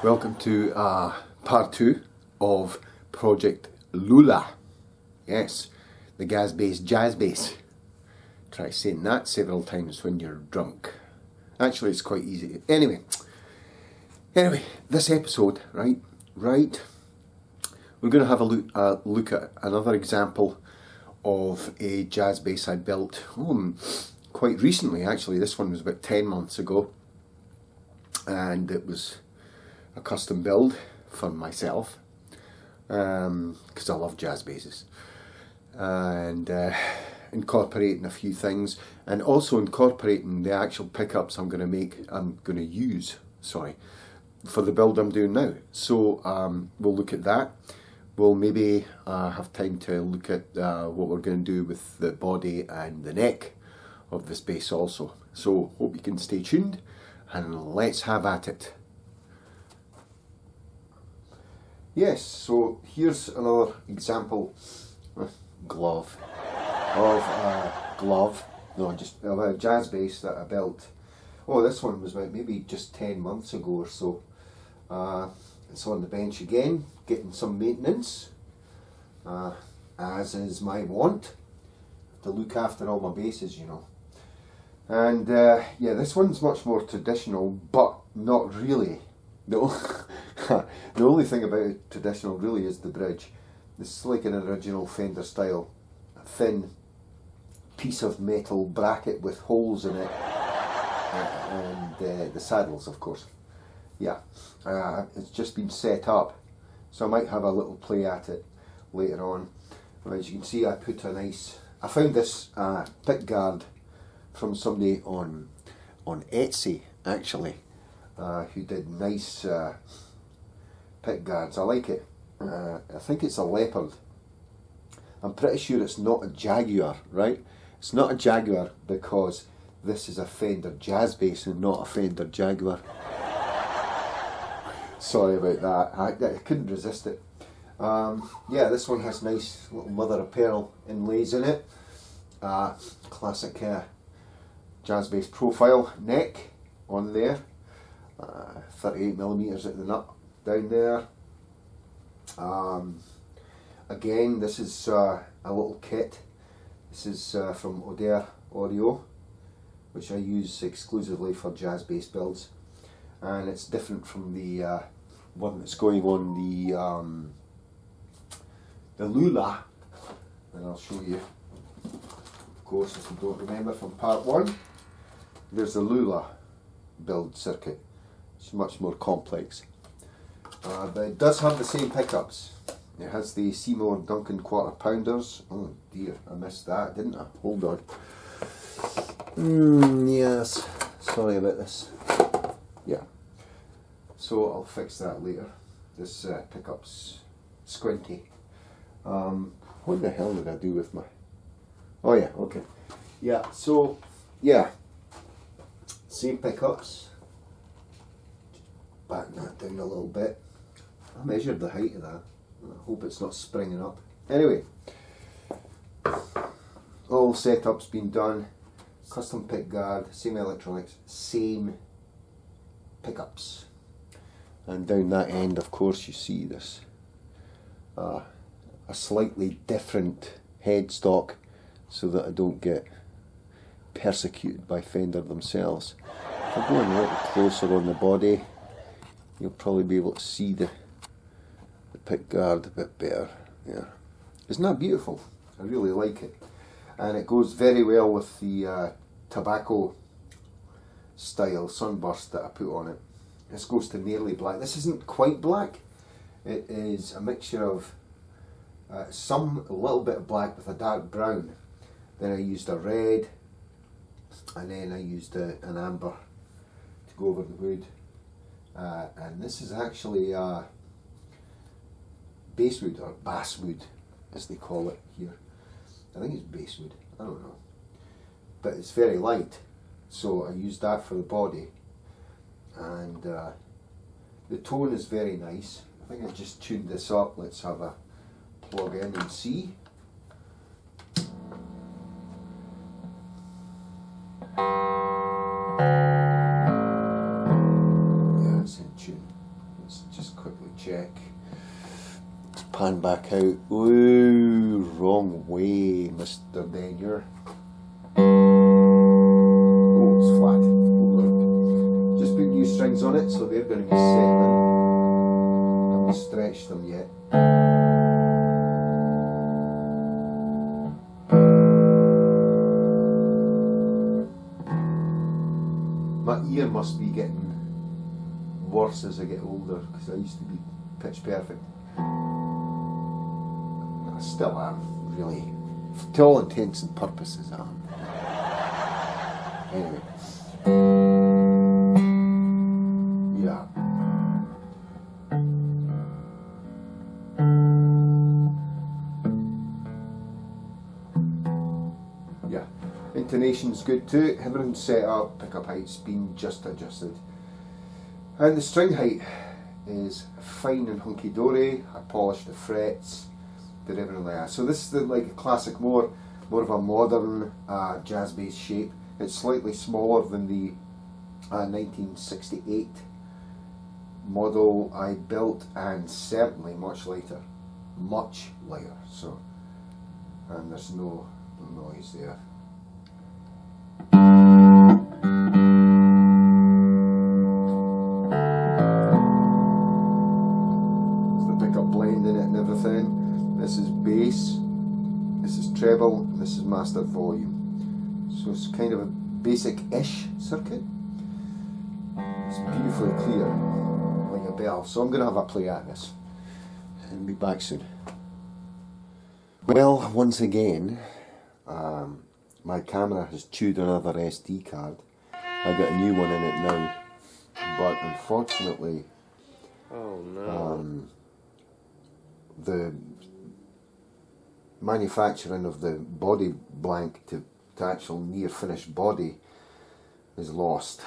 Welcome to part 2 of Project Lula. Yes, the Gazzbass jazz bass. Try saying that several times when you're drunk. Actually, it's quite easy. Anyway, this episode, right, we're going to have a look at another example of a jazz bass I built quite recently. Actually, this one was about 10 months ago, and it was a custom build for myself because I love jazz basses, and incorporating a few things, and also incorporating the actual pickups I'm going to use for the build I'm doing now. So we'll look at that. We'll maybe have time to look at what we're going to do with the body and the neck of this bass also. So hope you can stay tuned, and let's have at it. Yes, so here's another example of a jazz bass that I built. Oh, this one was about maybe just 10 months ago or so. It's on the bench again, getting some maintenance, as is my want, to look after all my basses, you know. And yeah, this one's much more traditional, but not really. No. The only thing about it traditional really is the bridge. This is like an original Fender style, a thin piece of metal bracket with holes in it, and the saddles, of course. Yeah, it's just been set up, so I might have a little play at it later on. As you can see, I found this pick guard from somebody on Etsy, actually, who did nice pick guards. I like it. I think it's a leopard. I'm pretty sure it's not a Jaguar, right? It's not a Jaguar because this is a Fender jazz bass and not a Fender Jaguar. Sorry about that. I couldn't resist it. Yeah, this one has nice little mother of pearl inlays in it. Classic jazz bass profile neck on there. 38mm at the nut down there. Again, this is a little kit. This is from Lair Audio, which I use exclusively for jazz bass builds, and it's different from the one that's going on the Lula, and I'll show you, of course, if you don't remember from part 1. There's the Lula build circuit. It's much more complex, but it does have the same pickups. It has the Seymour Duncan quarter pounders. Oh dear, I missed that, didn't I? Hold on. Yes, sorry about this. Yeah, so I'll fix that later. This pickup's squinty. What the hell did I do with my... Oh yeah, okay. Yeah, so, yeah. Same pickups. Batten that down a little bit. I measured the height of that. I hope it's not springing up. Anyway, all setup's been done. Custom pick guard, same electronics, same pickups. And down that end, of course, you see this a slightly different headstock, so that I don't get persecuted by Fender themselves. If I go in a little closer on the body, you'll probably be able to see the pick guard a bit better. Yeah, isn't that beautiful? I really like it, and it goes very well with the tobacco style sunburst that I put on it. This goes to nearly black. This isn't quite black. It is a mixture of a little bit of black with a dark brown. Then I used a red, and then I used an amber to go over the wood. And this is actually basswood, or basswood as they call it here. I think it's basswood, I don't know. But it's very light, so I used that for the body. And the tone is very nice. I think I just tuned this up. Let's have a plug in and see. Yeah, it's in tune. Let's pan back out. Ooh, wrong way, Mr. Denier. Oh, it's flat. Oh, look. Just put new strings on it, so they're going to be settling. I haven't stretched them yet. My ear must be getting worse as I get older, because I used to be pitch perfect. I still am, really. To all intents and purposes, I am. Anyway. Yeah. Yeah. Intonation's good too. Everything's set up. Pickup height's been just adjusted. And the string height is fine and hunky-dory. I polished the frets, did everything like that. So this is like a classic, more of a modern jazz bass shape. It's slightly smaller than the 1968 model I built, and certainly much lighter. Much lighter. So, and there's no noise there. This is bass, this is treble, and this is master volume. So it's kind of a basic-ish circuit. It's beautifully clear, like a bell. So I'm going to have a play at this and be back soon. Well, once again, my camera has chewed another SD card. I've got a new one in it now, but unfortunately, oh no. The manufacturing of the body blank to actual near finished body is lost.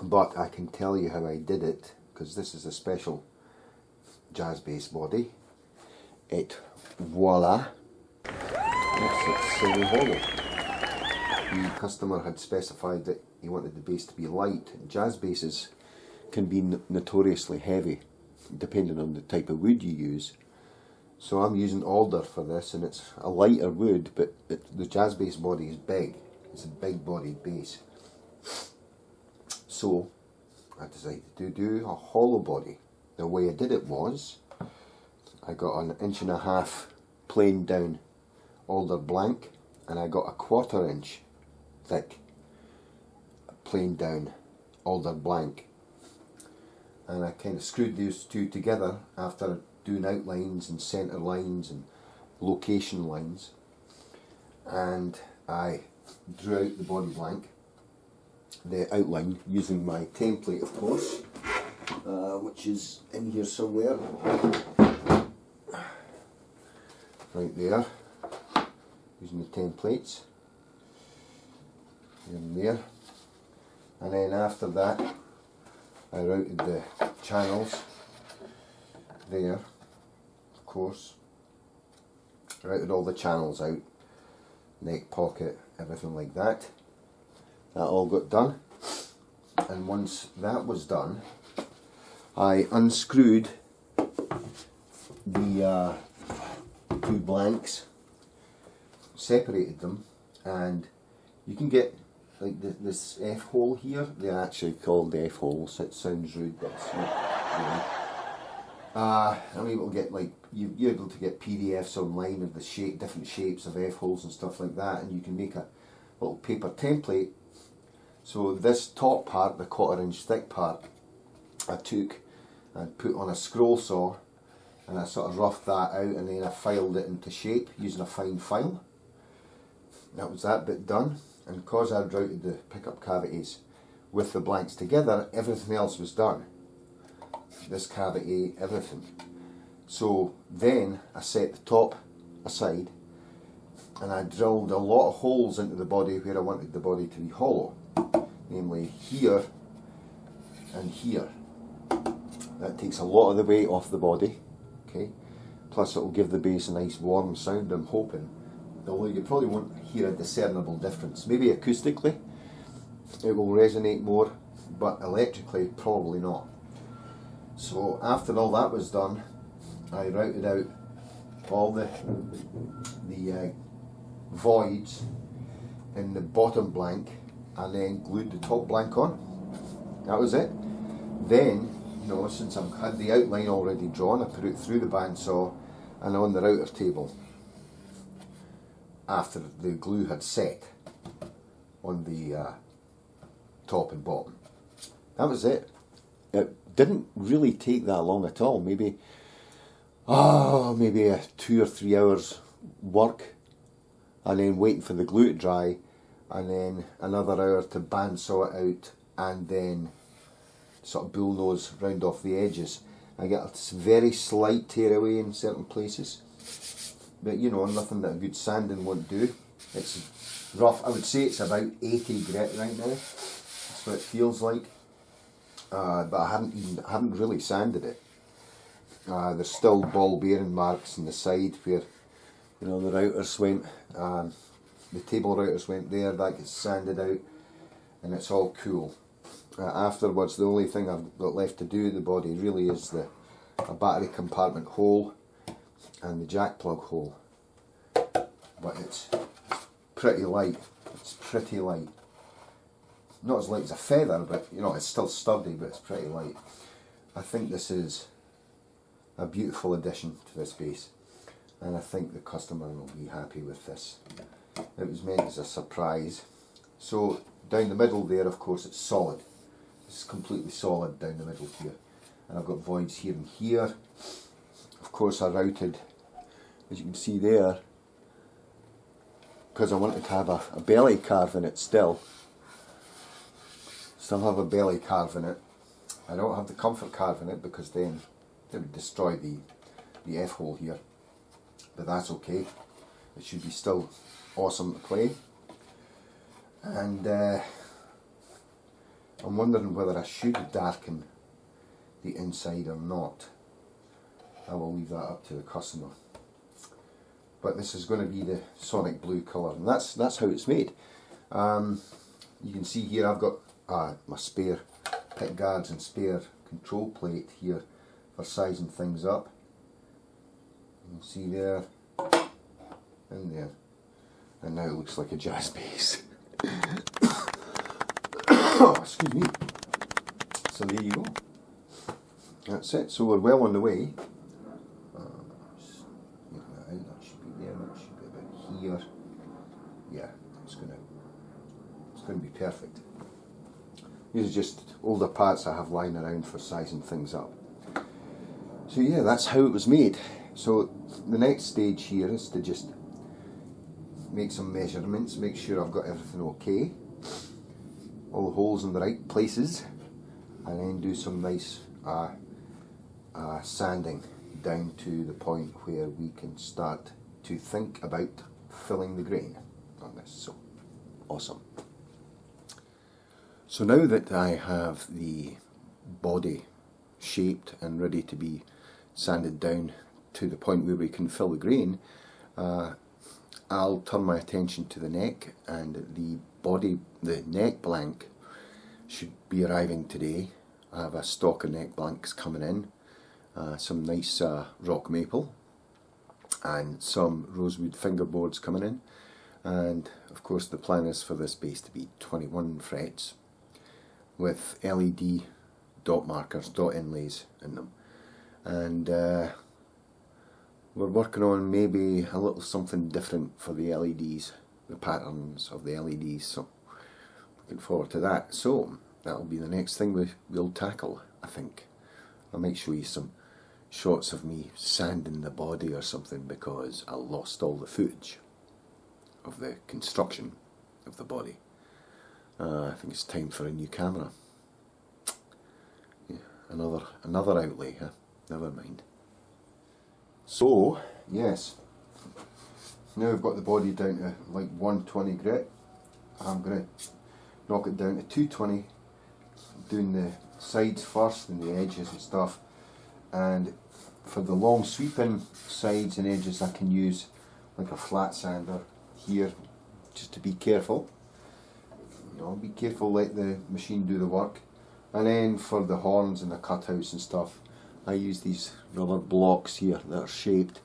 But I can tell you how I did it, because this is a special jazz bass body. Voila, it's semi-hollow. The customer had specified that he wanted the bass to be light. Jazz basses can be notoriously heavy, depending on the type of wood you use. So I'm using alder for this, and it's a lighter wood, but the jazz bass body is big. It's a big bodied bass. So I decided to do a hollow body. The way I did it was, I got an 1.5 inch plain down alder blank, and I got a 1/4 inch thick plain down alder blank. And I kind of screwed those two together after doing outlines and centre lines and location lines, and I drew out the body blank, the outline, using my template, of course, which is in here somewhere, right there, using the templates, in there, and then after that I routed the channels there, of course, routed all the channels out, neck pocket, everything like that. That all got done, and once that was done, I unscrewed the two blanks, separated them, and you can get like this F hole here. They're actually called F holes. It sounds rude, but it's not really. I'm able to get, like, you're able to get PDFs online of the different shapes of F holes and stuff like that, and you can make a little paper template. So this top part, the 1/4 inch thick part, I took and put on a scroll saw, and I sort of roughed that out, and then I filed it into shape using a fine file. That was that bit done, and because I'd routed the pickup cavities with the blanks together, everything else was done. This cavity, everything. So then I set the top aside, and I drilled a lot of holes into the body where I wanted the body to be hollow, namely here and here. That takes a lot of the weight off the body, okay? Plus it will give the bass a nice warm sound, I'm hoping. Although you probably won't hear a discernible difference. Maybe acoustically it will resonate more, but electrically probably not. So after all that was done, I routed out all the voids in the bottom blank and then glued the top blank on. That was it. Then, you know, since I had the outline already drawn, I put it through the bandsaw and on the router table after the glue had set on the top and bottom. That was it. It didn't really take that long at all. Maybe a 2 or 3 hours work, and then waiting for the glue to dry, and then another hour to bandsaw it out, and then sort of bullnose round off the edges. I get a very slight tear away in certain places, but you know, nothing that a good sanding won't do. It's rough. I would say it's about 80 grit right now. That's what it feels like. But I haven't really sanded it. There's still ball bearing marks in the side where, you know, the routers went, the table routers went there. That gets sanded out, and it's all cool. Afterwards, the only thing I've got left to do to the body really is a battery compartment hole and the jack plug hole. But it's pretty light. It's pretty light. Not as light as a feather, but you know, it's still sturdy, but it's pretty light. I think this is a beautiful addition to this base, and I think the customer will be happy with this. It was meant as a surprise. So down the middle there, of course, it's solid. It's completely solid down the middle here, and I've got voids here and here. Of course, I routed, as you can see there, because I wanted to have a belly carve in it still. Still have a belly carve in it. I don't have the comfort carve in it because then it would destroy the F-hole here. But that's okay. It should be still awesome to play. And I'm wondering whether I should darken the inside or not. I will leave that up to the customer. But this is going to be the Sonic Blue colour, and that's how it's made. You can see here I've got my spare pick guards and spare control plate here for sizing things up. You can see there and there, and now it looks like a Gazzbass. Excuse me. So there you go. That's it. So we're well on the way. That should be there. That should be about here. Yeah, it's going to be perfect. These are just older parts I have lying around for sizing things up. So yeah, that's how it was made. So the next stage here is to just make some measurements, make sure I've got everything okay, all the holes in the right places, and then do some nice sanding down to the point where we can start to think about filling the grain on this. So awesome. So now that I have the body shaped and ready to be sanded down to the point where we can fill the grain, I'll turn my attention to the neck, and the neck blank should be arriving today. I have a stock of neck blanks coming in, some nice rock maple and some rosewood fingerboards coming in, and of course the plan is for this base to be 21 frets with LED dot markers, dot inlays in them, and we're working on maybe a little something different for the LEDs, the patterns of the LEDs, so looking forward to that. So that'll be the next thing we'll tackle, I think. I might show you some shots of me sanding the body or something, because I lost all the footage of the construction of the body. I think it's time for a new camera. Yeah, another outlay, huh? Never mind. So, yes, now I've got the body down to like 120 grit. I'm going to knock it down to 220, doing the sides first and the edges and stuff. And for the long sweeping sides and edges, I can use like a flat sander here, just to be careful. You know, be careful, let the machine do the work. And then for the horns and the cutouts and stuff, I use these rubber blocks here that are shaped.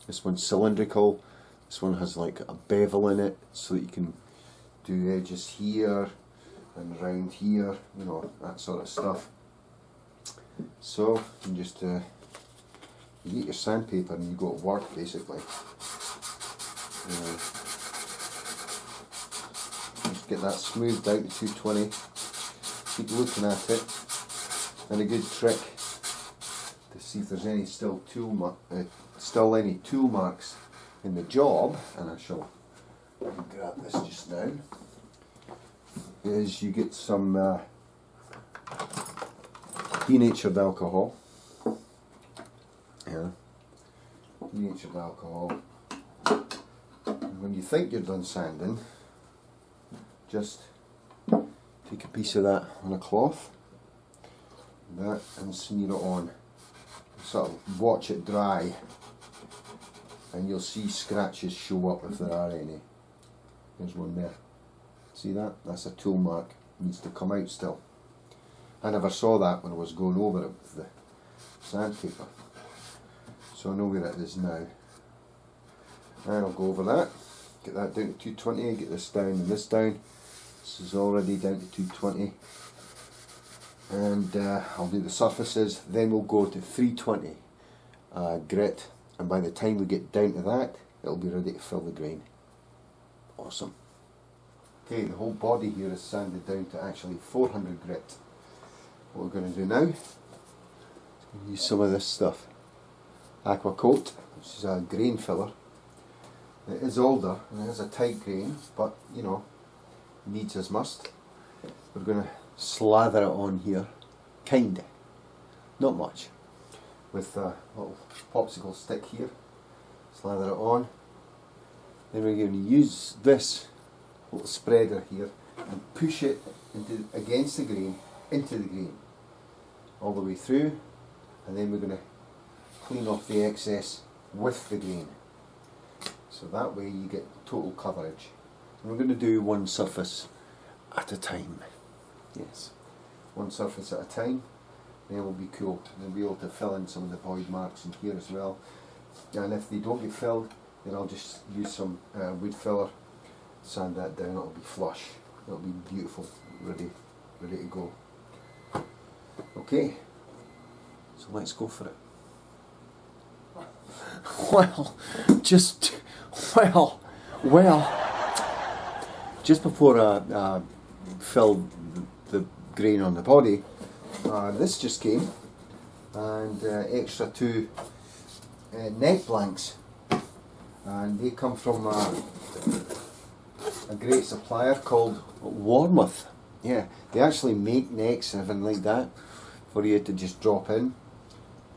This one's cylindrical, this one has like a bevel in it so that you can do edges here and round here, you know, that sort of stuff. So you just you get your sandpaper and you go to work basically. Just get that smoothed out to 220, keep looking at it, and a good trick to see if there's any still any tool marks in the job, and I shall grab this just now, is you get some denatured alcohol. Yeah, denatured alcohol. And when you think you're done sanding, just take a piece of that on a cloth, and smear it on. Sort of watch it dry, and you'll see scratches show up if there are any. There's one there. See that? That's a tool mark. It needs to come out still. I never saw that when I was going over it with the sandpaper. So I know where it is now. And I'll go over that. Get that down to 220, get this down and this down. This is already down to 220. And I'll do the surfaces, then we'll go to 320 grit, and by the time we get down to that, it'll be ready to fill the grain. Awesome. Okay, the whole body here is sanded down to actually 400 grit. What we're going to do now is use some of this stuff. Aqua Coat, which is a grain filler. It is older and it has a tight grain, but you know, needs as must. We're going to slather it on here, kinda, not much, with a little popsicle stick here. Slather it on. Then we're going to use this little spreader here and push it against the grain, into the grain, all the way through, and then we're going to clean off the excess with the grain. So that way you get total coverage. And we're going to do one surface at a time. Yes, one surface at a time, then we'll be cool. We'll be able to fill in some of the void marks in here as well. And if they don't get filled, then I'll just use some wood filler, sand that down, it'll be flush. It'll be beautiful, ready to go. Okay, so let's go for it. Well, just before I filled the grain on the body, this just came, and extra 2 neck blanks, and they come from a great supplier called Warmouth. Yeah, they actually make necks and everything like that for you to just drop in,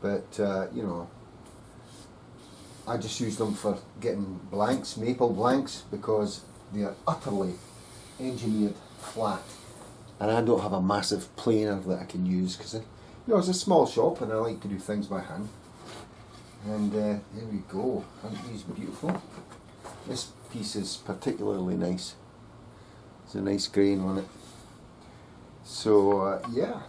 but you know, I just use them for getting blanks, maple blanks, because they are utterly engineered flat, and I don't have a massive planer that I can use because, you know, it's a small shop and I like to do things by hand. And there we go. Aren't these beautiful? This piece is particularly nice. It's a nice grain on it. So yeah,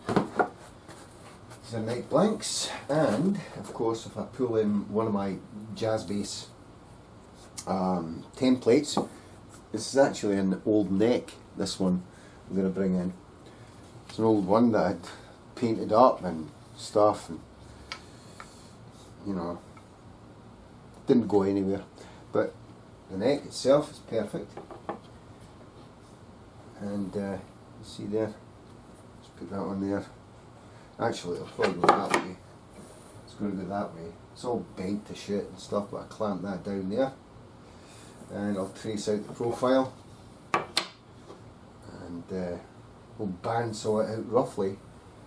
these are night blanks, and of course if I pull in one of my Gazzbass templates, this is actually an old neck, this one I'm going to bring in. It's an old one that I'd painted up and stuff, and you know, didn't go anywhere, but the neck itself is perfect. And you see there, let's put that on there. Actually it'll probably go that way. It's going to go that way. It's all bent to shit and stuff, but I clamp that down there, and I'll trace out the profile, and we'll bandsaw it out roughly,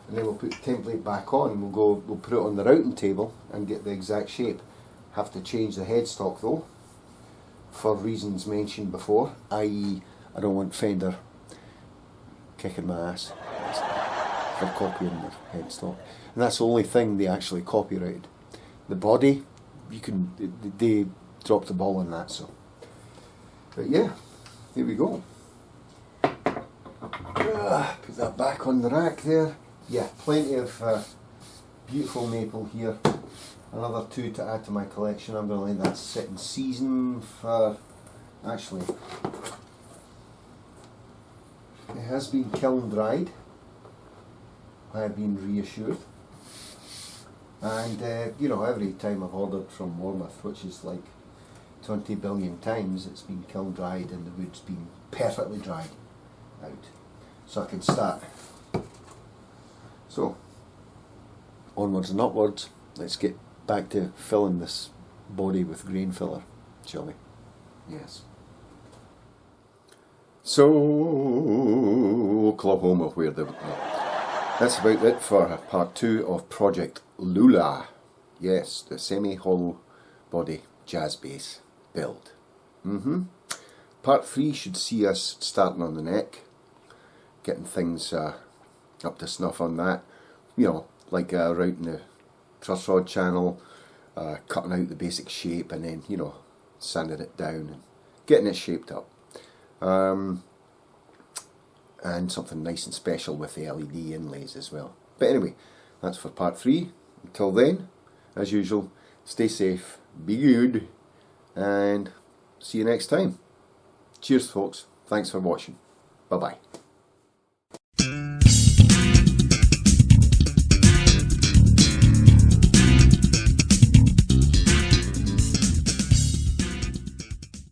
and then we'll put the template back on, and we'll put it on the routing table and get the exact shape. Have to change the headstock though, for reasons mentioned before, i.e. I don't want Fender kicking my ass for copying the headstock, and that's the only thing they actually copyrighted. The body, they dropped the ball on that. So, but yeah, here we go. Put that back on the rack there. Yeah, plenty of Beautiful maple here. Another 2 to add to my collection. I'm going to let that sit in season for, actually, it has been kiln dried. I have been reassured. And you know, every time I've ordered from Warmouth, which is like 20 billion times, it's been kiln dried and the wood's been perfectly dried out. So I can start. So, onwards and upwards, let's get back to filling this body with grain filler, shall we? Yes. So, Oklahoma, where the... That's about it for part 2 of Project Lula. Yes, the semi-hollow body Gazzbass build. Part 3 should see us starting on the neck, getting things up to snuff on that. You know, like routing the truss rod channel, cutting out the basic shape, and then, you know, sanding it down and getting it shaped up. And something nice and special with the LED inlays as well. But anyway, that's for part 3. Until then, as usual, stay safe, be good, and see you next time. Cheers folks, thanks for watching. Bye bye.